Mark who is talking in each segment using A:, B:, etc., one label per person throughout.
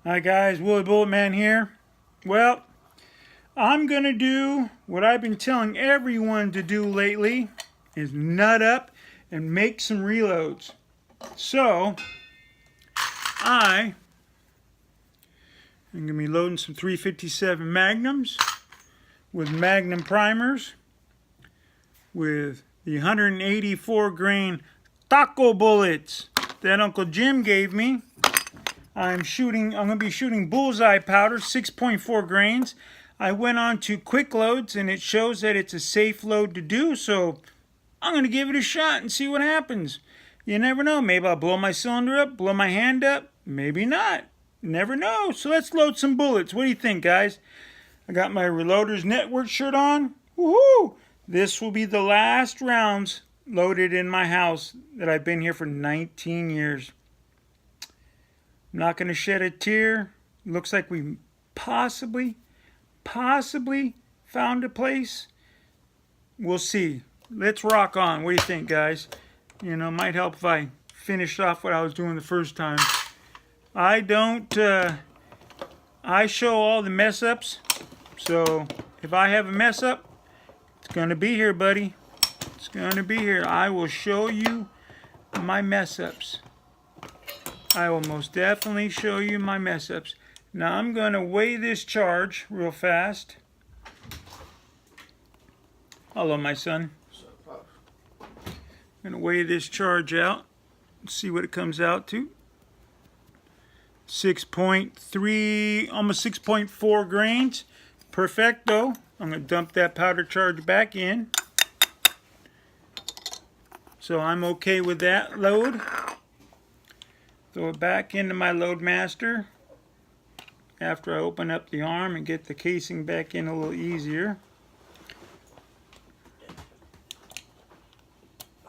A: Hi guys, Willie Bulletman here. Well, I'm going to do what I've been telling everyone to do lately is nut up and make some reloads. So, I am going to be loading some 357 Magnums with Magnum primers with the 184 grain taco bullets that Uncle Jim gave me. I'm going to be shooting bullseye powder, 6.4 grains. I went on to quick loads and it shows that it's a safe load to do, so I'm going to give it a shot and see what happens. You never know, maybe I'll blow my cylinder up, blow my hand up, maybe not. Never know. So let's load some bullets. What do you think, guys? I got my Reloaders Network shirt on. Woohoo! This will be the last rounds loaded in my house that I've been here for 19 years. I'm not going to shed a tear. Looks like we possibly found a place. We'll see. Let's rock on. What do you think, guys? You know, might help if I finished off what I was doing the first time. I show all the mess ups. So if I have a mess up, it's going to be here, buddy. It's going to be here. I will show you my mess ups. I will most definitely show you my mess ups. Now I'm going to weigh this charge real fast. Hello, my son. I'm going to weigh this charge out. See what it comes out to. 6.3, almost 6.4 grains. Perfecto. I'm going to dump that powder charge back in. So I'm okay with that load. Throw it back into my Loadmaster after I open up the arm and get the casing back in a little easier.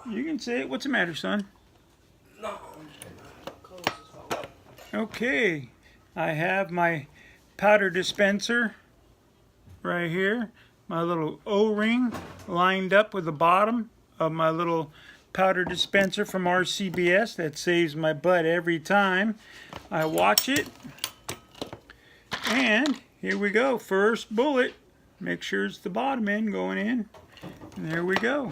A: You can say it. What's the matter, son? Okay, I have my powder dispenser right here. My little O-ring lined up with the bottom of my little powder dispenser from RCBS. That saves my butt every time I watch it. And here we go. First bullet. Make sure it's the bottom end going in. And there we go.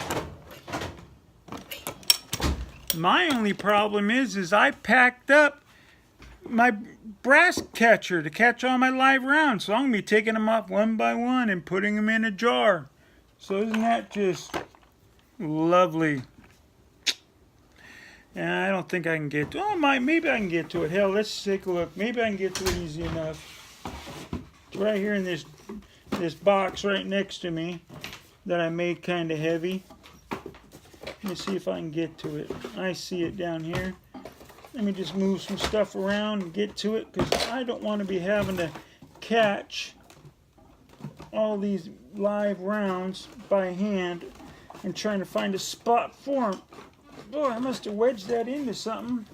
A: My only problem is I packed up my brass catcher to catch all my live rounds. So I'm going to be taking them off one by one and putting them in a jar. So isn't that just lovely? And I don't think I can get to it. Oh, maybe I can get to it. Hell, let's take a look. Maybe I can get to it easy enough. It's right here in this box right next to me that I made kind of heavy. Let me see if I can get to it. I see it down here. Let me just move some stuff around and get to it, because I don't want to be having to catch all these live rounds by hand and trying to find a spot for them. Boy, I must have wedged that into something.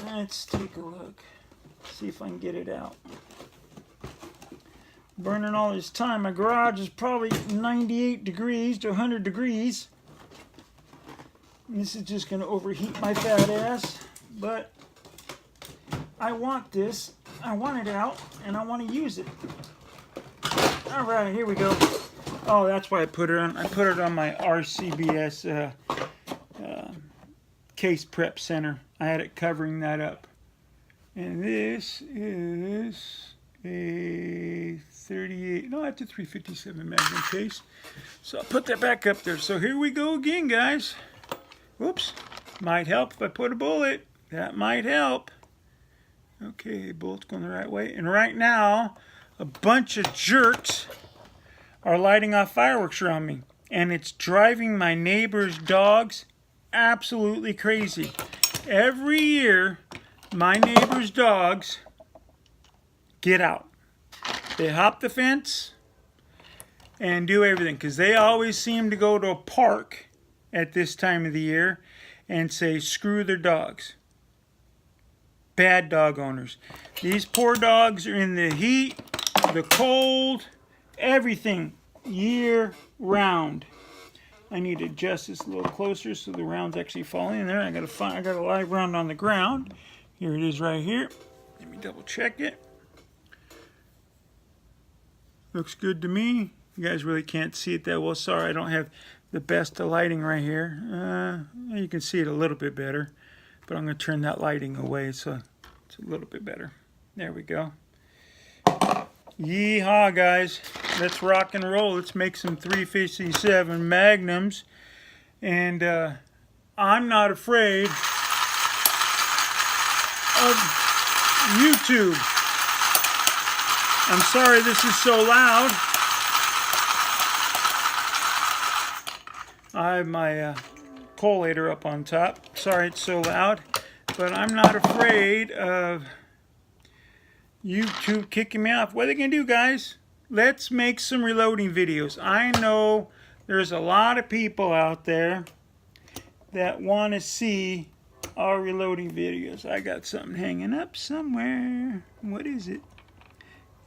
A: Let's take a look. See if I can get it out. Burning all this time. My garage is probably 98 degrees to 100 degrees. This is just going to overheat my fat ass. But I want this. I want it out, and I want to use it. All right, here we go. Oh, that's why I put it on. I put it on my RCBS case prep center. I had it covering that up. And this is a 38, no, that's a 357 Magnum case. So I'll put that back up there. So here we go again, guys. Whoops. Might help if I put a bullet. That might help. Okay, bullet's going the right way. And right now, a bunch of jerks are lighting off fireworks around me. And it's driving my neighbor's dogs absolutely crazy. Every year, my neighbor's dogs get out. They hop the fence and do everything, because they always seem to go to a park at this time of the year and say screw their dogs. Bad dog owners. These poor dogs are in the heat, the cold, everything year round. I need to adjust this a little closer so the round's actually falling in there. I got a live round on the ground. Here it is right here. Let me double check it. Looks good to me. You guys really can't see it that well. Sorry, I don't have the best of lighting right here. You can see it a little bit better, but I'm going to turn that lighting away so it's a little bit better. There we go. Yeehaw, guys. Let's rock and roll. Let's make some 357 Magnums. And I'm not afraid of YouTube. I'm sorry this is so loud. I have my collator up on top. Sorry it's so loud, but I'm not afraid of YouTube kicking me off. What are they gonna do, guys? Let's make some reloading videos. I know there's a lot of people out there that want to see our reloading videos. I got something hanging up somewhere. What is it?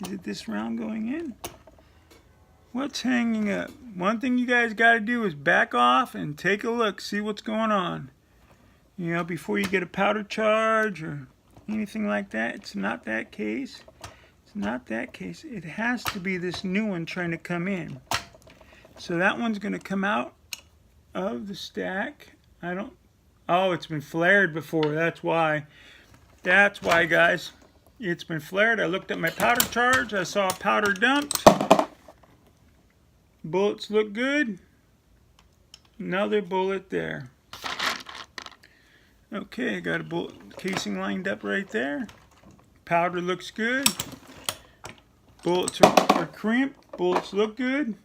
A: Is it this round going in? What's hanging up? One thing you guys got to do is back off and take a look, see what's going on. You know, before you get a powder charge or anything like that. It's not that case. It's not that case. It has to be this new one trying to come in. So that one's going to come out of the stack. Oh, it's been flared before. That's why. That's why, guys. It's been flared. I looked at my powder charge. I saw powder dumped. Bullets look good. Another bullet there. Okay, I got a bullet casing lined up right there. Powder looks good. Bullets are crimped. Bullets look good.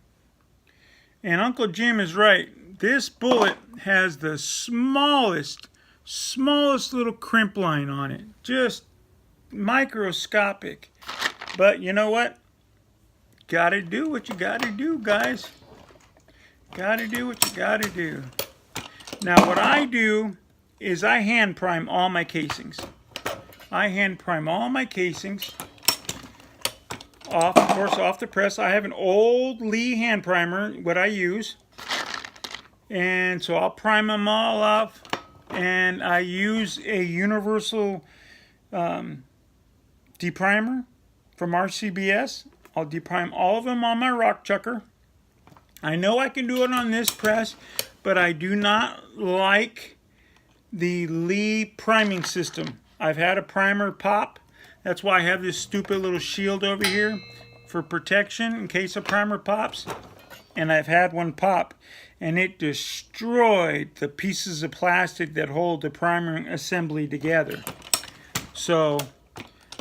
A: And Uncle Jim is right. This bullet has the smallest little crimp line on it. Just microscopic. But you know what? Gotta do what you gotta do, guys. Gotta do what you gotta do. Now what I do is I hand prime all my casings. I hand prime all my casings. Of course, off the press. I have an old Lee hand primer, what I use. And so I'll prime them all off. And I use a universal deprimer from RCBS. I'll deprime all of them on my rock chucker. I know I can do it on this press, but I do not like the Lee priming system. I've had a primer pop. That's why I have this stupid little shield over here for protection in case a primer pops. And I've had one pop, and it destroyed the pieces of plastic that hold the primer assembly together. So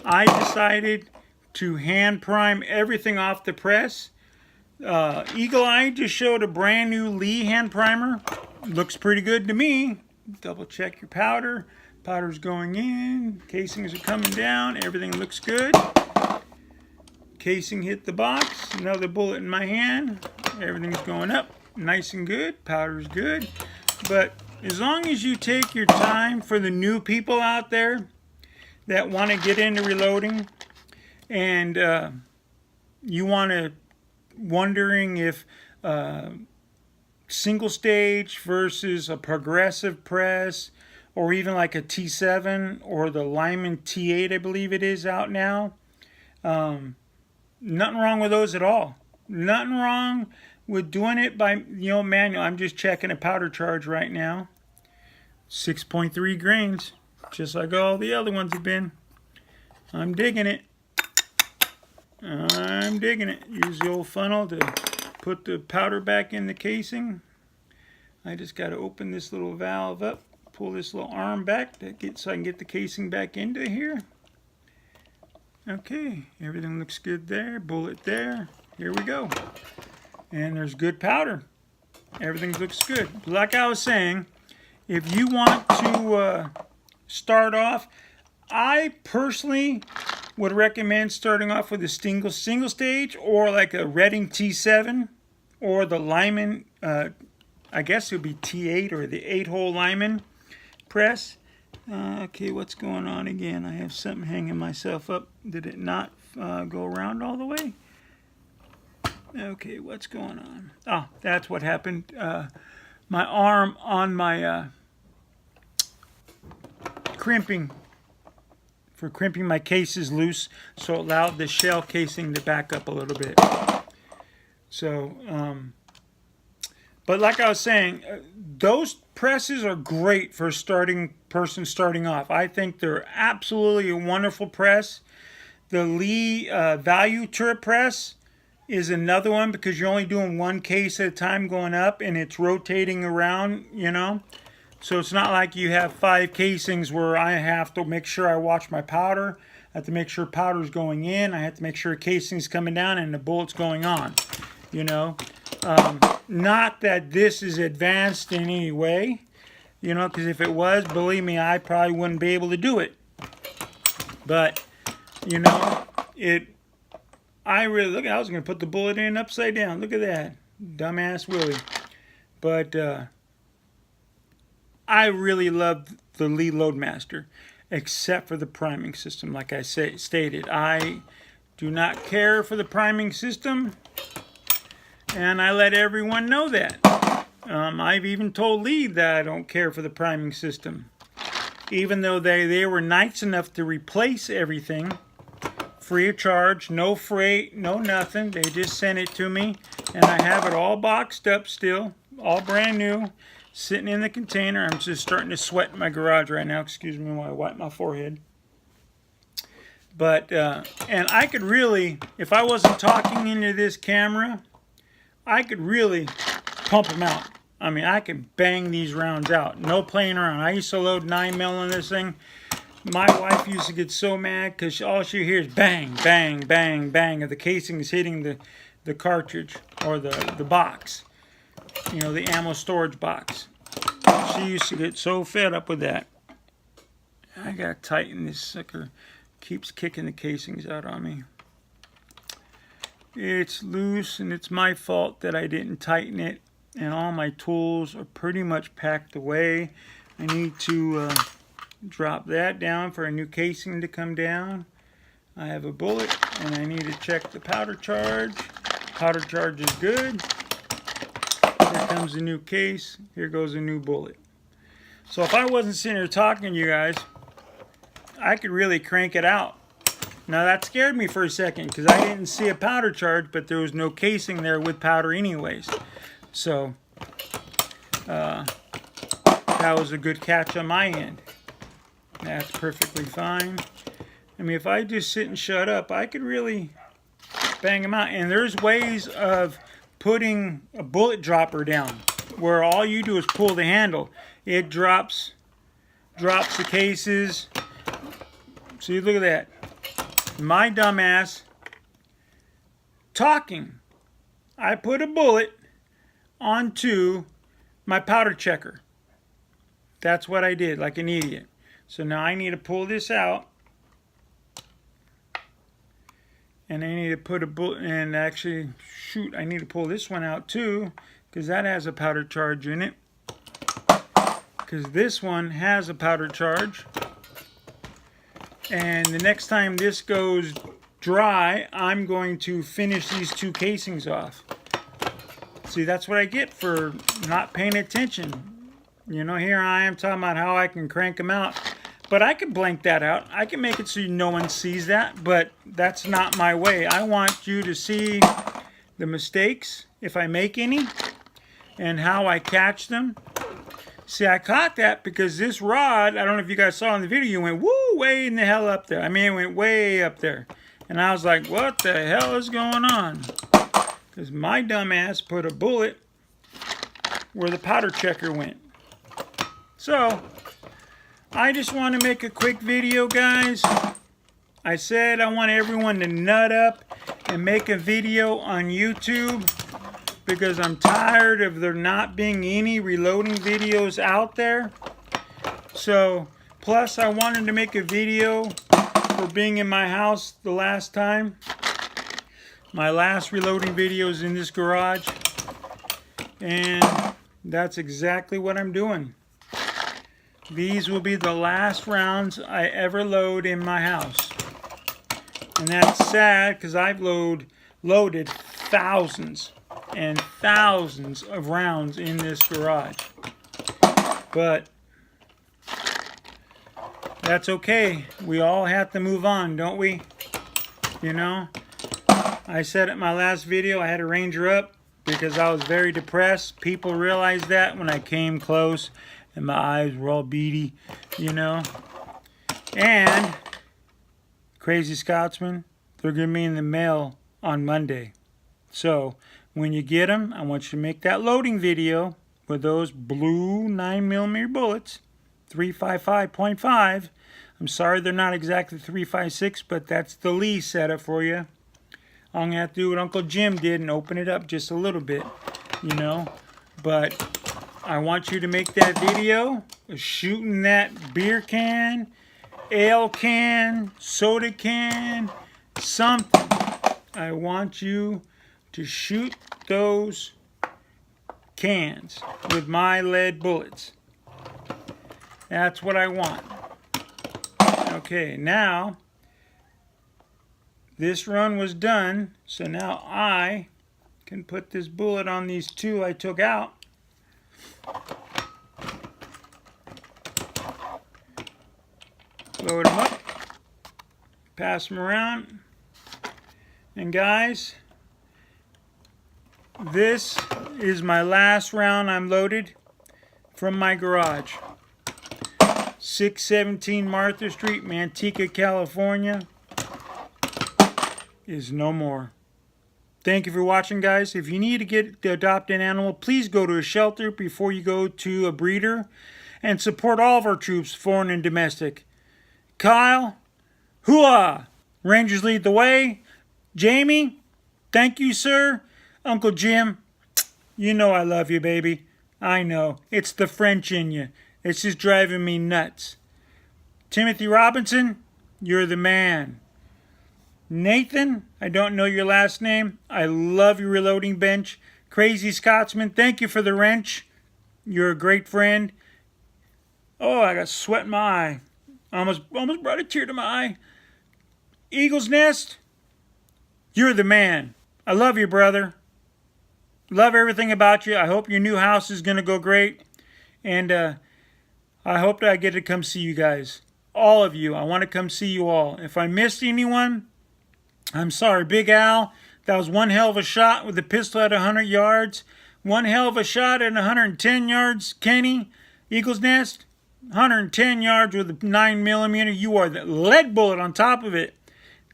A: I decided to hand prime everything off the press. Eagle Eye just showed a brand new Lee hand primer. Looks pretty good to me. Double check your powder. Powder's going in. Casings are coming down. Everything looks good. Casing hit the box. Another bullet in my hand. Everything's going up. Nice and good. Powder's good. But as long as you take your time, for the new people out there that want to get into reloading, and you want to wondering if single stage versus a progressive press, or even like a T7 or the Lyman T8, I believe it is out now. Nothing wrong with those at all. Nothing wrong with doing it by manual. I'm just checking a powder charge right now. 6.3 grains, just like all the other ones have been. I'm digging it. I'm digging it. Use the old funnel to put the powder back in the casing. I just got to open this little valve up, pull this little arm back so I can get the casing back into here. Okay, everything looks good there. Bullet there. Here we go. And there's good powder. Everything looks good. Like I was saying, if you want to start off, I personally would recommend starting off with a single stage, or like a Redding T7, or the Lyman, I guess it would be T8, or the 8-hole Lyman press. Okay, what's going on again? I have something hanging myself up. Did it not go around all the way? Okay, what's going on? Oh, that's what happened. My arm on my crimping for crimping my cases loose, so it allowed the shell casing to back up a little bit. So, but like I was saying, those presses are great for person starting off. I think they're absolutely a wonderful press. The Lee Value Turret Press is another one because you're only doing one case at a time going up and it's rotating around, you know. So it's not like you have 5 casings where I have to make sure I watch my powder. I have to make sure powder's going in. I have to make sure casing's coming down and the bullet's going on, you know. Not that this is advanced in any way, you know, because if it was, believe me, I probably wouldn't be able to do it. But, you know, I really, look, I was going to put the bullet in upside down. Look at that. Dumbass Willie. But I really love the Lee Loadmaster, except for the priming system, like I stated. I do not care for the priming system, and I let everyone know that. I've even told Lee that I don't care for the priming system. Even though they were nice enough to replace everything, free of charge, no freight, no nothing. They just sent it to me, and I have it all boxed up still, all brand new, sitting in the container. I'm just starting to sweat in my garage right now. Excuse me while I wipe my forehead. But, and I could really, if I wasn't talking into this camera, I could really pump them out. I mean, I could bang these rounds out. No playing around. I used to load 9mm on this thing. My wife used to get so mad because all she hears is bang, bang, bang, bang of the casings hitting the cartridge or the box. You know, the ammo storage box. She used to get so fed up with that. I gotta tighten this sucker. Keeps kicking the casings out on me. It's loose and it's my fault that I didn't tighten it. And all my tools are pretty much packed away. I need to drop that down for a new casing to come down. I have a bullet and I need to check the powder charge. Powder charge is good. Here comes a new case. Here goes a new bullet. So if I wasn't sitting here talking to you guys, I could really crank it out. Now that scared me for a second because I didn't see a powder charge, but there was no casing there with powder anyways. So that was a good catch on my end. That's perfectly fine. I mean, if I just sit and shut up, I could really bang them out. And there's ways of putting a bullet dropper down where all you do is pull the handle. It drops the cases. See, look at that. My dumbass talking. I put a bullet onto my powder checker. That's what I did, like an idiot. So now I need to pull this out. And I need to put a bullet, and actually, shoot, I need to pull this one out too, because that has a powder charge in it. Because this one has a powder charge. And the next time this goes dry, I'm going to finish these 2 casings off. See, that's what I get for not paying attention. You know, here I am talking about how I can crank them out. But I can blank that out. I can make it so no one sees that, but that's not my way. I want you to see the mistakes, if I make any, and how I catch them. See, I caught that because this rod, I don't know if you guys saw in the video, went woo, way in the hell up there. I mean, it went way up there. And I was like, what the hell is going on? Because my dumbass put a bullet where the powder checker went. So, I just want to make a quick video, guys. I said I want everyone to nut up and make a video on YouTube because I'm tired of there not being any reloading videos out there. So, plus I wanted to make a video for being in my house the last time. My last reloading video is in this garage. And that's exactly what I'm doing. These will be the last rounds I ever load in my house. And that's sad because I've loaded thousands and thousands of rounds in this garage. But That's okay. We all have to move on, don't we? You know? I said in my last video I had to Ranger up because I was very depressed. People realized that when I came close and my eyes were all beady, you know? And Crazy Scotsman, they're going to be in the mail on Monday. So when you get them, I want you to make that loading video with those blue 9mm bullets, 355.5. I'm sorry they're not exactly 356, but that's the Lee setup for you. I'm going to have to do what Uncle Jim did and open it up just a little bit, you know. But I want you to make that video of shooting that beer can, ale can, soda can, something. I want you to shoot those cans with my lead bullets. That's what I want. Okay, now this run was done, so now I can put this bullet on these two I took out. Load them up, pass them around, and guys, this is my last round I'm loaded from my garage. 617 Martha Street, Manteca, California is no more. Thank you for watching, guys. If you need to adopt an animal, please go to a shelter before you go to a breeder, and support all of our troops, foreign and domestic. Kyle, hooah! Rangers lead the way. Jamie, thank you, sir. Uncle Jim, you know I love you, baby. I know. It's the French in you. It's just driving me nuts. Timothy Robinson, you're the man. Nathan, I don't know your last name. I love your reloading bench. Crazy Scotsman, thank you for the wrench. You're a great friend. Oh, I got sweat in my eye. Almost brought a tear to my eye. Eagle's Nest, you're the man. I love you, brother. Love everything about you. I hope your new house is going to go great. And I hope that I get to come see you guys. All of you. I want to come see you all. If I missed anyone, I'm sorry. Big Al, that was one hell of a shot with the pistol at 100 yards. One hell of a shot at 110 yards. Kenny, Eagle's Nest, 110 yards with a 9mm. You are the lead bullet on top of it.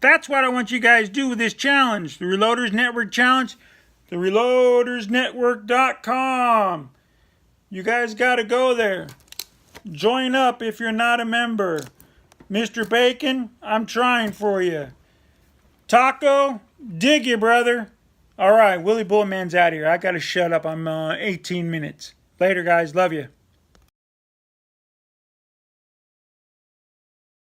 A: That's what I want you guys to do with this challenge. The Reloaders Network Challenge. TheReloadersNetwork.com. You guys got to go there. Join up if you're not a member. Mr. Bacon, I'm trying for you. Taco, dig you, brother. All right, Willie Bulletman's out of here. I got to shut up. I'm 18 minutes. Later, guys. Love you.